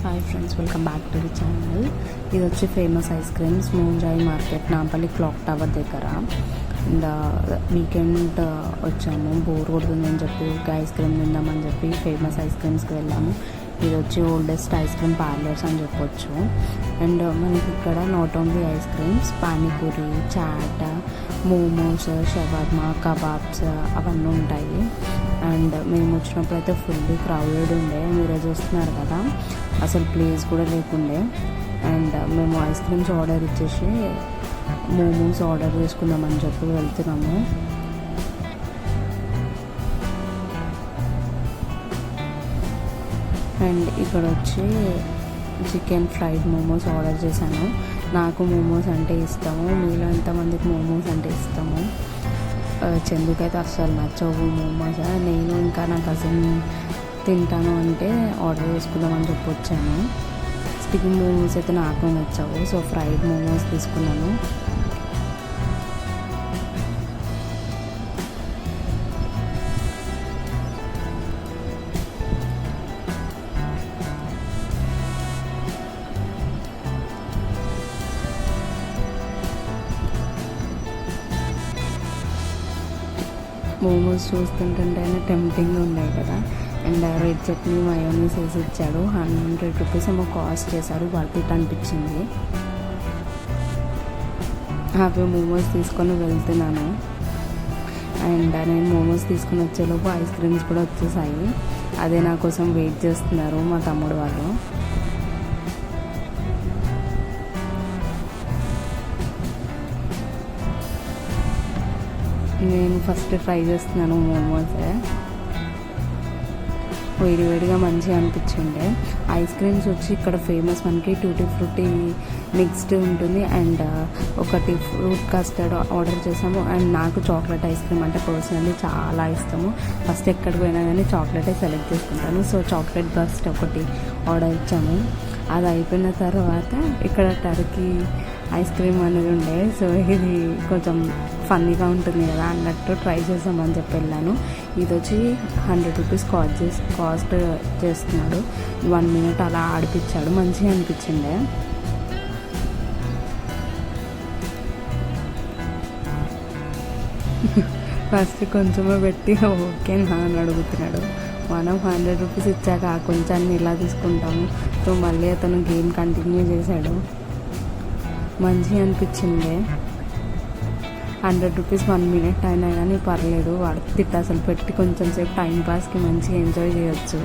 Hi friends, welcome back to the channel. ఇది వచ్చి famous ice creams Moazzamjahi market Nampally clock tower దగ్గర. And weekend వచ్చాము, bore కొడుతుందని చెప్పి ఐస్ క్రీమ్ తిందామని చెప్పి ఫేమస్ ఐస్ క్రీమ్స్కి వెళ్ళాము. ఇది వచ్చి ఓల్డెస్ట్ ఐస్ క్రీమ్ పార్లర్స్ అని చెప్పొచ్చు. అండ్ మనకి ఇక్కడ not only ice creams, panipuri, chaat, momos, shawarma, kebabs అవన్నీ ఉంటాయి. అండ్ మేము వచ్చినప్పుడు అయితే ఫుల్లీ క్రౌడెడ్ ఉండే, మీరే చూస్తున్నారు కదా, అసలు ప్లేస్ కూడా లేకుండే. అండ్ మేము ఐస్ క్రీమ్స్ ఆర్డర్ ఇచ్చేసి మోమోస్ ఆర్డర్ చేసుకుందామని చెప్పి వెళ్తున్నాము. అండ్ ఇక్కడ వచ్చి చికెన్ ఫ్రైడ్ మోమోస్ ఆర్డర్ చేశాను. నాకు మోమోస్ అంటే ఇష్టము, మీలో ఎంతమందికి మోమోస్ అంటే ఇష్టము? చందుకైతే అస్సలు నచ్చవు మోమోస్. నేను ఇంకా నా కజిన్ తింటాను అంటే ఆర్డర్ చేసుకుందామని చెప్పి వచ్చాను. స్టికింగ్ మోమోస్ అయితే నాకు నచ్చవు, సో ఫ్రైడ్ మోమోస్ తీసుకున్నాను. మోమోస్ చూస్తుంటుంటేనే టెంప్టింగ్ ఉన్నాయి కదా. అండ్ రెడ్ చట్నీ మయోనీస్ వేసి ఇచ్చాడు. 100 రూపీస్ ఏమో కాస్ట్ చేశారు, వర్త్ ఇట్ అనిపించింది. అవి మోమోస్ తీసుకొని వెళ్తున్నాను. అండ్ నేను మోమోస్ తీసుకొని వచ్చేలోపు ఐస్ క్రీమ్స్ కూడా వచ్చేసాయి. అదే నా కోసం వెయిట్ చేస్తున్నారు మా తమ్ముడు వాళ్ళు. నేను ఫస్ట్ ట్రై చేస్తున్నాను మోమోస్. వేడివేడిగా మంచిగా అనిపించిండే. ఐస్ క్రీమ్స్ వచ్చి ఇక్కడ ఫేమస్ మనకి టూటీ ఫ్రూటీ మిక్స్డ్ ఉంటుంది. అండ్ ఒకటి ఫ్రూట్ కస్టర్డ్ ఆర్డర్ చేసాము. అండ్ నాకు చాక్లెట్ ఐస్ క్రీమ్ అంటే పర్సనల్లీ చాలా ఇష్టము. ఫస్ట్ ఎక్కడికి పోయినా కానీ చాక్లెటే సెలెక్ట్ చేసుకుంటాను. సో చాక్లెట్ బస్ట్ ఒకటి ఆర్డర్ ఇచ్చాము. అది అయిపోయిన తర్వాత ఇక్కడ టర్కీ ఐస్ క్రీమ్ అనేది ఉండే, సో ఇది కొంచెం ఫన్నీగా ఉంటుంది కదా అన్నట్టు ట్రై చేసామని చెప్పి వెళ్ళాను. ఇది వచ్చి 100 రూపీస్ కాస్ట్ చేస్తున్నాడు. 1 మినిట్ అలా ఆడిపించాడు, మంచిగా అనిపించిండే. ఫస్ట్ కొంచెమే పెట్టి ఓకేనా అని అడుగుతున్నాడు. మనం 100 రూపీస్ ఇచ్చాక కొంచెం ఇలా తీసుకుంటాము. సో మళ్ళీ అతను గేమ్ కంటిన్యూ చేశాడు, మంచిగా అనిపించింది. 100 రూపీస్ 1 మినిట్ అయినా కానీ పర్లేదు, వర్త్ ఇట్. అసలు పెట్టి కొంచెం సేపు టైంపాస్కి మంచిగా ఎంజాయ్ చేయొచ్చు.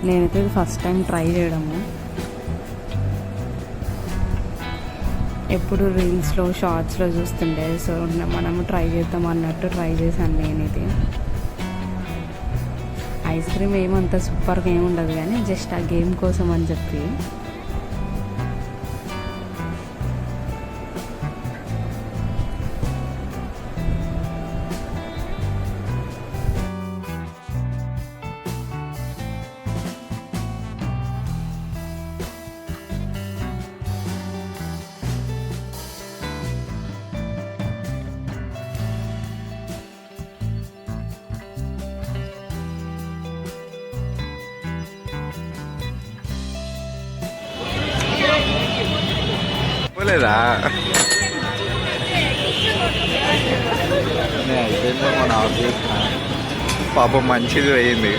నేనైతే ఇది ఫస్ట్ టైం ట్రై చేయడము. ఎప్పుడు రీల్స్లో షార్ట్స్లో చూస్తుండే, సో మనము ట్రై చేద్దాం అన్నట్టు ట్రై చేశాను నేను. ఇది ఐస్ క్రీమ్ ఏమంత సూపర్గా ఏమి ఉండదు కానీ జస్ట్ ఆ గేమ్ కోసం అని చెప్పి. లేదా అయిపోయిందో మన ఆఫీస్ పాపం మంచిది అయ్యింది.